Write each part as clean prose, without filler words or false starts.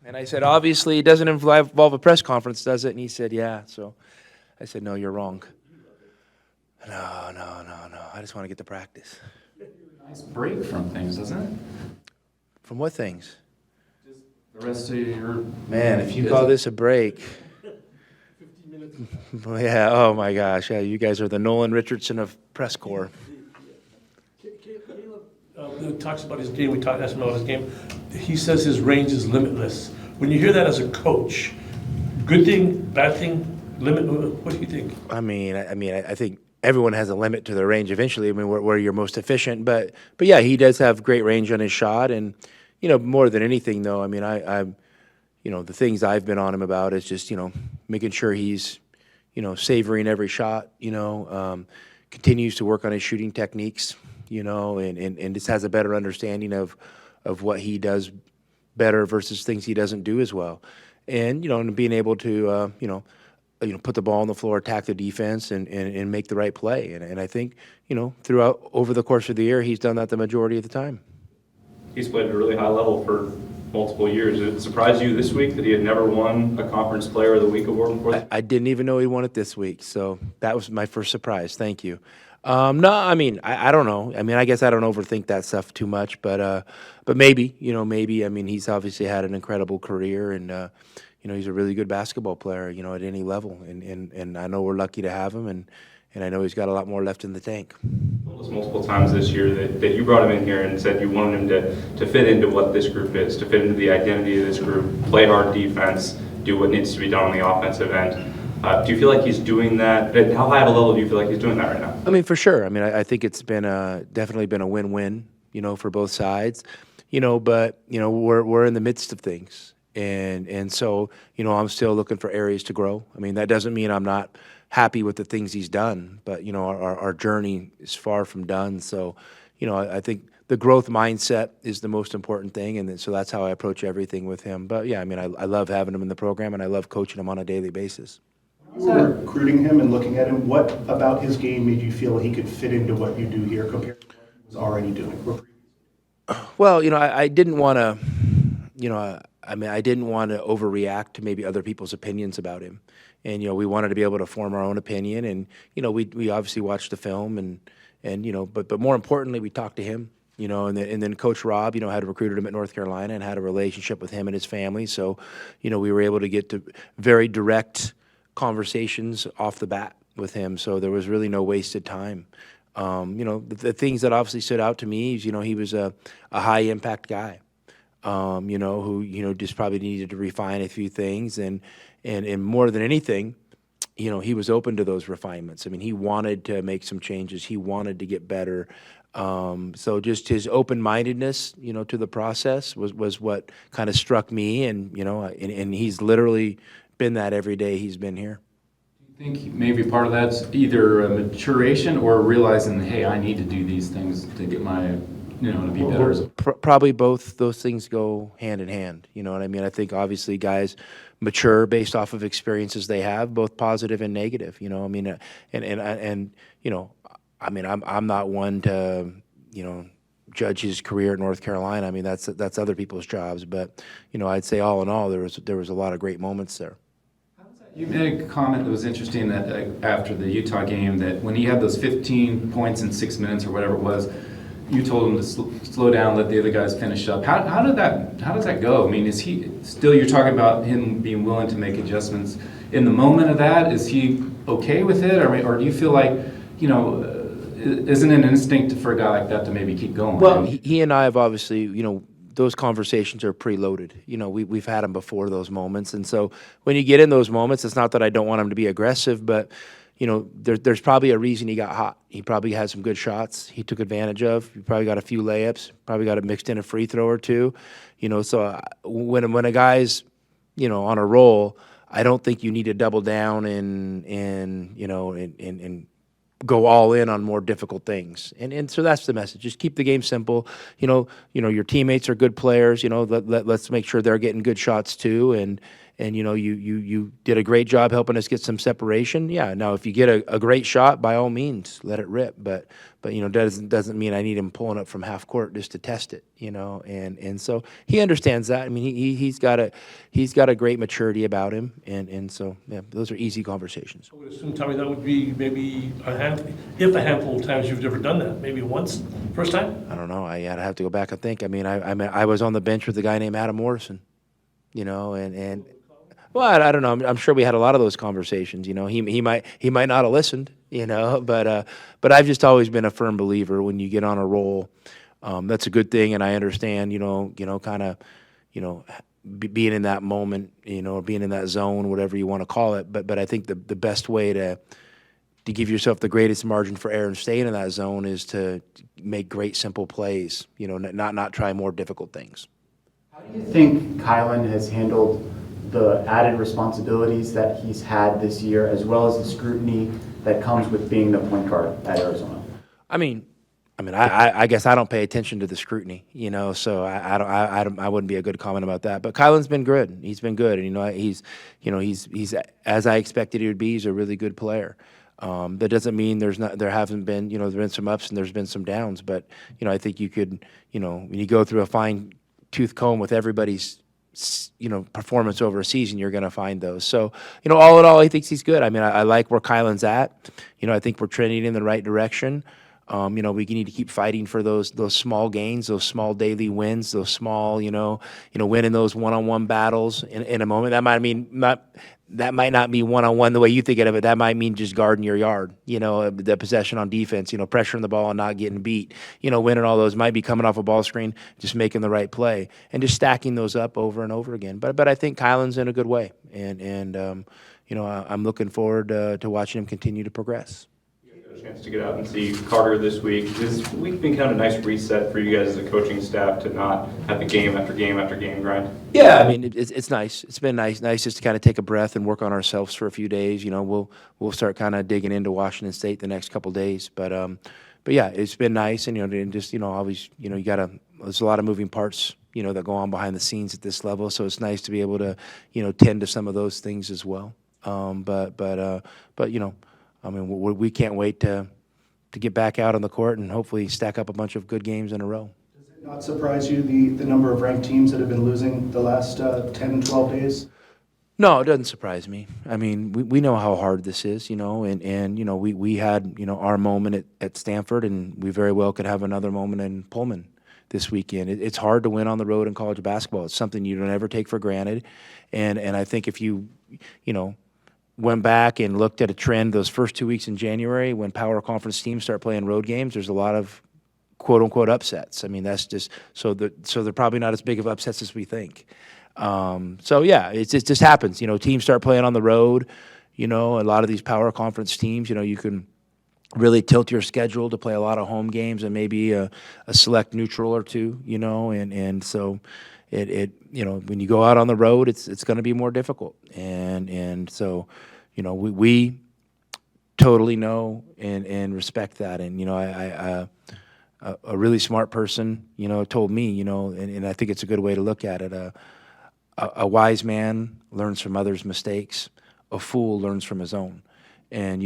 And I said, obviously, it doesn't involve a press conference, does it? And he said, yeah. So I said, no, you're wrong. No, no, no, no. I just want to get to practice. Nice break from things, doesn't it? From what things? Just the rest of your... Man, if you call this a break. 15 minutes. Yeah, oh my gosh. Yeah, you guys are the Nolan Richardson of press corps. Caleb talks about his game. Asked him about his game. He says his range is limitless. When you hear that as a coach, good thing, bad thing, limit. What do you think? I think everyone has a limit to their range eventually. I mean, where you're most efficient, but yeah, he does have great range on his shot, and more than anything, though, I mean, I'm the things I've been on him about is just making sure he's savoring every shot, continues to work on his shooting techniques, and just has a better understanding of what he does better versus things he doesn't do as well, and and being able to put the ball on the floor, attack the defense, and make the right play. And I think, throughout over the course of the year, he's done that the majority of the time. He's played at a really high level for multiple years. Did it surprise you this week that he had never won a Conference Player of the Week award before? I didn't even know he won it this week, so that was my first surprise. Thank you. No, I don't know. I guess I don't overthink that stuff too much, but maybe, maybe. He's obviously had an incredible career, and he's a really good basketball player, at any level, and I know we're lucky to have him, and I know he's got a lot more left in the tank. You told us multiple times this year that you brought him in here and said you wanted him to fit into what this group is, to fit into the identity of this group, play hard defense, do what needs to be done on the offensive end. Do you feel like he's doing that? At how high of a level do you feel like he's doing that right now? For sure. I think it's been definitely been a win-win, for both sides, but we're in the midst of things. And so, I'm still looking for areas to grow. That doesn't mean I'm not happy with the things he's done, but, our journey is far from done. So, I think the growth mindset is the most important thing, and so that's how I approach everything with him. But, yeah, I love having him in the program, and I love coaching him on a daily basis. You were recruiting him and looking at him. What about his game made you feel he could fit into what you do here compared to what he was already doing? Well, I didn't want to, I didn't want to overreact to maybe other people's opinions about him. And, we wanted to be able to form our own opinion. And, we obviously watched the film but more importantly, we talked to him, and then Coach Rob, had recruited him at North Carolina and had a relationship with him and his family. So, we were able to get to very direct conversations off the bat with him. So there was really no wasted time. The things that obviously stood out to me is, he was a high impact guy. Who just probably needed to refine a few things, and more than anything, he was open to those refinements. He wanted to make some changes. He wanted to get better. So just his open-mindedness, to the process was what kind of struck me, and he's literally been that every day he's been here. Do you think maybe part of that's either a maturation or realizing, hey, I need to do these things to get my to be better? Probably both those things go hand in hand. You know what I mean? I think obviously guys mature based off of experiences they have, both positive and negative. I'm not one to judge his career at North Carolina. That's other people's jobs. But I'd say all in all, there was a lot of great moments there. You made a comment that was interesting that after the Utah game, that when he had those 15 points in 6 minutes or whatever it was, you told him to slow down, let the other guys finish up. How does that go? Is he still? You're talking about him being willing to make adjustments in the moment of that. Is he okay with it, or do you feel like isn't it an instinct for a guy like that to maybe keep going? Well, he and I have obviously those conversations are preloaded. We've had them before those moments, and so when you get in those moments, it's not that I don't want him to be aggressive, but there's probably a reason he got hot. He probably had some good shots he took advantage of. He probably got a few layups, probably got mixed in a free throw or two. So when a guy's, on a roll, I don't think you need to double down and go all in on more difficult things. And so that's the message. Just keep the game simple. Your teammates are good players. Let's make sure they're getting good shots too. And and you did a great job helping us get some separation. Yeah. Now, if you get a great shot, by all means, let it rip. But doesn't mean I need him pulling up from half court just to test it. And so he understands that. I mean, he's got a great maturity about him, and so yeah, those are easy conversations. I would assume, Tommy, that would be maybe a handful of times you've ever done that. Maybe once, first time. I don't know. I'd have to go back and think. I mean, I was on the bench with a guy named Adam Morrison, and well, I don't know. I'm sure we had a lot of those conversations. He might not have listened. But I've just always been a firm believer when you get on a roll, that's a good thing, and I understand. Kind of, being in that moment, being in that zone, whatever you want to call it. But I think the best way to give yourself the greatest margin for error and staying in that zone is to make great simple plays. Not try more difficult things. How do you think Kylin has handled the added responsibilities that he's had this year, as well as the scrutiny that comes with being the point guard at Arizona? I guess I don't pay attention to the scrutiny, so I wouldn't be a good comment about that. But Kylin's been good. He's been good, and he's as I expected he would be. He's a really good player. That doesn't mean there haven't been, there's been some ups and there's been some downs. But I think you could, when you go through a fine tooth comb with everybody's performance over a season, you're going to find those. So, all in all, he thinks he's good. I mean, I like where Kylin's at. I think we're trending in the right direction. We need to keep fighting for those small gains, those small daily wins, those small, winning those one-on-one battles in a moment. That might not be one-on-one the way you think of it. That might mean just guarding your yard, the possession on defense, pressuring the ball and not getting beat, winning all those. Might be coming off a ball screen, just making the right play and just stacking those up over and over again. But I think Kylin's in a good way, and I'm looking forward to watching him continue to progress. A chance to get out and see Carter this week. This week been kind of a nice reset for you guys as a coaching staff to not have the game after game after game grind? Yeah, I mean it's nice. It's been nice just to kind of take a breath and work on ourselves for a few days. We'll start kind of digging into Washington State the next couple days. But yeah, it's been nice, and just always there's a lot of moving parts that go on behind the scenes at this level. So it's nice to be able to tend to some of those things as well. We can't wait to get back out on the court and hopefully stack up a bunch of good games in a row. Does it not surprise you the number of ranked teams that have been losing the last 10, 12 days? No, it doesn't surprise me. I mean, we know how hard this is, and we had, our moment at Stanford, and we very well could have another moment in Pullman this weekend. It's hard to win on the road in college basketball. It's something you don't ever take for granted. And I think if you went back and looked at a trend those first 2 weeks in January when power conference teams start playing road games, there's a lot of quote unquote upsets. I mean, that's just so they're probably not as big of upsets as we think. So yeah, it just happens. Teams start playing on the road. A lot of these power conference teams, you can really tilt your schedule to play a lot of home games and maybe a select neutral or two. And so it when you go out on the road, it's going to be more difficult. And so we totally know and respect that. And a really smart person told me and I think it's a good way to look at it. A wise man learns from others' mistakes. A fool learns from his own. And,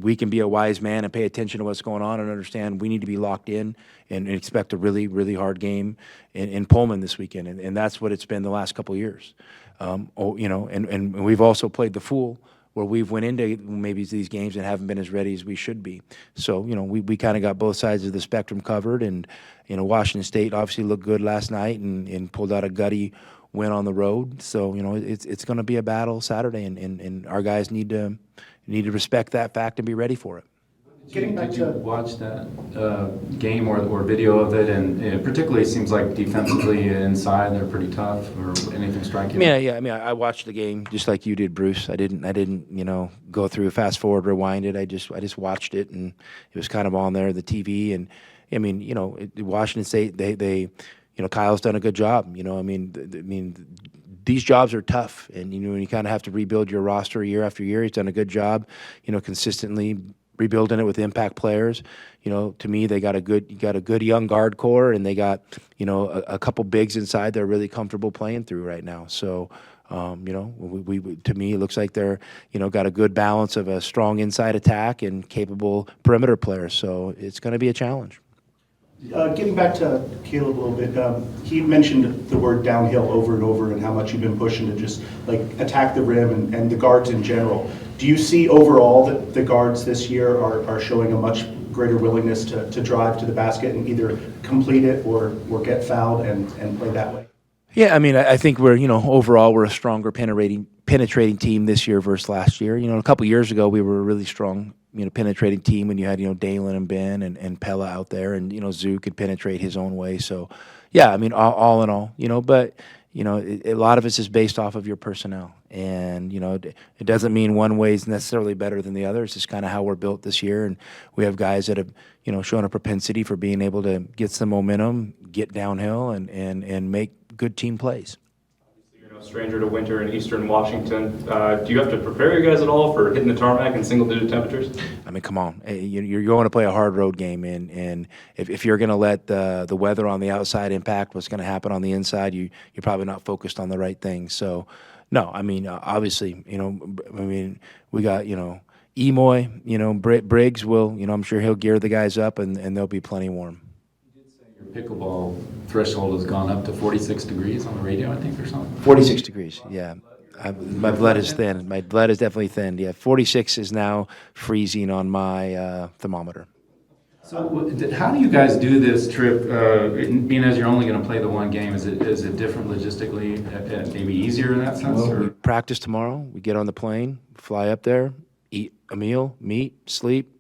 we can be a wise man and pay attention to what's going on and understand we need to be locked in and expect a really, really hard game in Pullman this weekend. And that's what it's been the last couple of years. And we've also played the fool where we've went into maybe these games and haven't been as ready as we should be. So, we kind of got both sides of the spectrum covered. And, Washington State obviously looked good last night and pulled out a gutty win on the road. So, it's going to be a battle Saturday, and our guys need to respect that fact and be ready for it. Did you watch that game or video of it? And it particularly seems like defensively inside they're pretty tough. Or anything strike you? Yeah. I watched the game just like you did, Bruce. I didn't go through fast forward, rewind it. I just watched it, and it was kind of on there, the TV. And Washington State, they Kyle's done a good job. These jobs are tough, and when you kind of have to rebuild your roster year after year, he's done a good job, consistently rebuilding it with impact players. You know, to me, they got a good young guard core, and they got, you know, a couple bigs inside they're really comfortable playing through right now. So, you know, we to me, it looks like they're, you know, got a good balance of a strong inside attack and capable perimeter players. So it's going to be a challenge. Getting back to Caleb a little bit, he mentioned the word downhill over and over and how much you've been pushing to just like attack the rim and the guards in general. Do you see overall that the guards this year are showing a much greater willingness to drive to the basket and either complete it or get fouled and play that way? Yeah, I mean, I think we're, you know, overall we're a stronger penetrating team this year versus last year. You know, a couple years ago we were a really strong, you know, penetrating team when you had, you know, Dalen and Ben and Pella out there, and, you know, Zoo could penetrate his own way. So, yeah, I mean, all in all, you know, but, you know, a lot of it's just based off of your personnel. And, you know, it doesn't mean one way is necessarily better than the other. It's just kind of how we're built this year. And we have guys that have, you know, shown a propensity for being able to get some momentum, get downhill, and make good team plays. You're no stranger to winter in eastern Washington. Do you have to prepare you guys at all for hitting the tarmac in single-digit temperatures? I mean, come on. You're going to play a hard road game, and if you're going to let the weather on the outside impact what's going to happen on the inside, you're probably not focused on the right things. So, no, I mean, obviously, you know, I mean, we got, you know, Emoy, you know, Briggs will, you know, I'm sure he'll gear the guys up, and they'll be plenty warm. Your pickleball threshold has gone up to 46 degrees on the radio, I think, or something. 46 degrees, yeah. My blood is thin. My blood is definitely thin. Yeah, 46 is now freezing on my thermometer. So how do you guys do this trip, being as you're only going to play the one game? Is it different logistically, maybe easier in that sense? Well, we practice tomorrow. We get on the plane, fly up there, eat a meal, meet, sleep,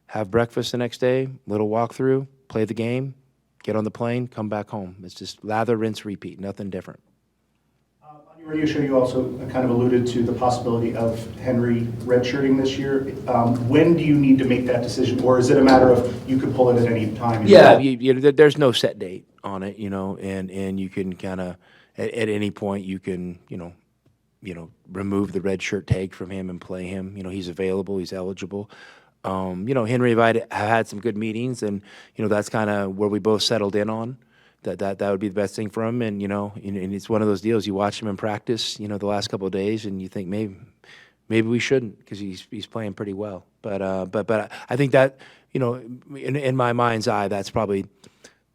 have breakfast the next day, little walkthrough, play the game, get on the plane, come back home. It's just lather, rinse, repeat, nothing different. On your radio show, you also kind of alluded to the possibility of Henry redshirting this year. When do you need to make that decision, or is it a matter of you could pull it at any time? Yeah, there's no set date on it, you know, and you can kind of at any point you can, you know, remove the red shirt tag from him and play him. You know, he's available, he's eligible. You know, Henry and I have had some good meetings, and, you know, that's kind of where we both settled in on. That would be the best thing for him, and, you know, and it's one of those deals. You watch him in practice, you know, the last couple of days, and you think maybe we shouldn't, because he's playing pretty well. But I think that, you know, in my mind's eye, that's probably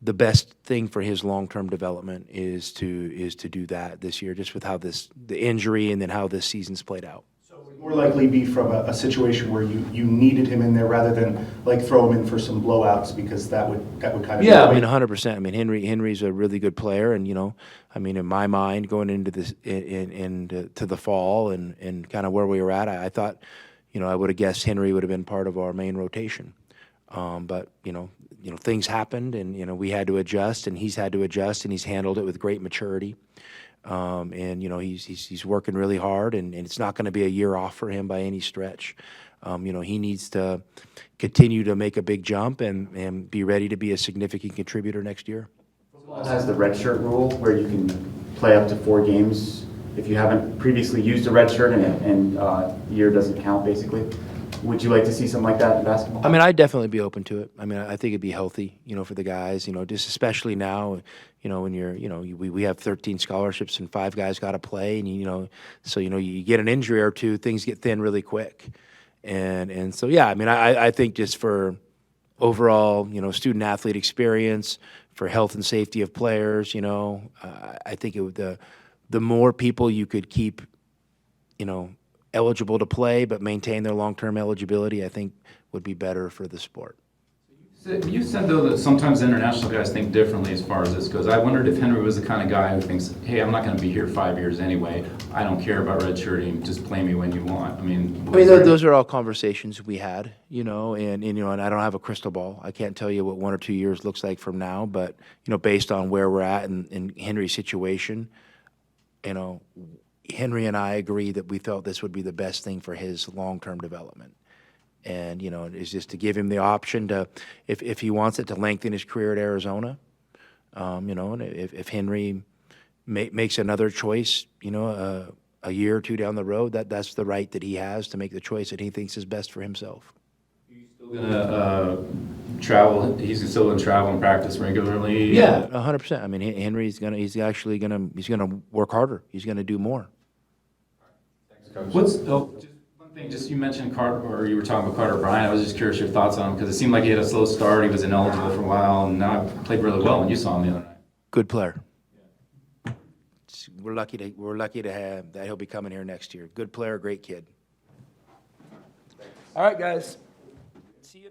the best thing for his long-term development is to do that this year, just with how the injury and then how this season's played out. So it would more likely be from a situation where you needed him in there rather than like throw him in for some blowouts, because that would kind of yeah, I mean 100%. I mean Henry's a really good player, and, you know, I mean, in my mind going into this to the fall and kind of where we were at, I thought, you know, I would have guessed Henry would have been part of our main rotation, but you know things happened, and, you know, we had to adjust, and he's had to adjust, and he's handled it with great maturity. And, you know, he's working really hard, and it's not going to be a year off for him by any stretch. You know, he needs to continue to make a big jump and be ready to be a significant contributor next year. Football has the redshirt rule where you can play up to 4 games if you haven't previously used a redshirt and the year doesn't count, basically. Would you like to see something like that in basketball? I mean, I'd definitely be open to it. I mean, I think it'd be healthy, you know, for the guys, you know, just especially now, you know, when you're, you know, we have 13 scholarships and 5 guys got to play, and, you know, so, you know, you get an injury or two, things get thin really quick. And so, yeah, I mean, I think just for overall, you know, student athlete experience, for health and safety of players, you know, I think it would, the more people you could keep, you know, eligible to play but maintain their long-term eligibility, I think would be better for the sport. You said, though, that sometimes international guys think differently as far as this goes. I wondered if Henry was the kind of guy who thinks, hey, I'm not going to be here 5 years anyway. I don't care about redshirting. Just play me when you want. I mean, those are all conversations we had, you know, and you know, and I don't have a crystal ball. I can't tell you what 1 or 2 years looks like from now, but, you know, based on where we're at in Henry's situation, you know, Henry and I agree that we felt this would be the best thing for his long-term development. And, you know, it's just to give him the option to, if he wants it, to lengthen his career at Arizona. You know, and if Henry makes another choice, you know, a year or two down the road, that's the right that he has to make the choice that he thinks is best for himself. You Travel, he's still going to travel and practice regularly? Yeah, 100%. I mean, Henry's he's actually gonna work harder. He's gonna do more. Just one thing, just you mentioned Carter, or you were talking about Carter Bryant. I was just curious your thoughts on him, because it seemed like he had a slow start. He was ineligible for a while, and now played really well when you saw him the other night. Good player. We're lucky to have that. He'll be coming here next year. Good player, great kid. All right, guys.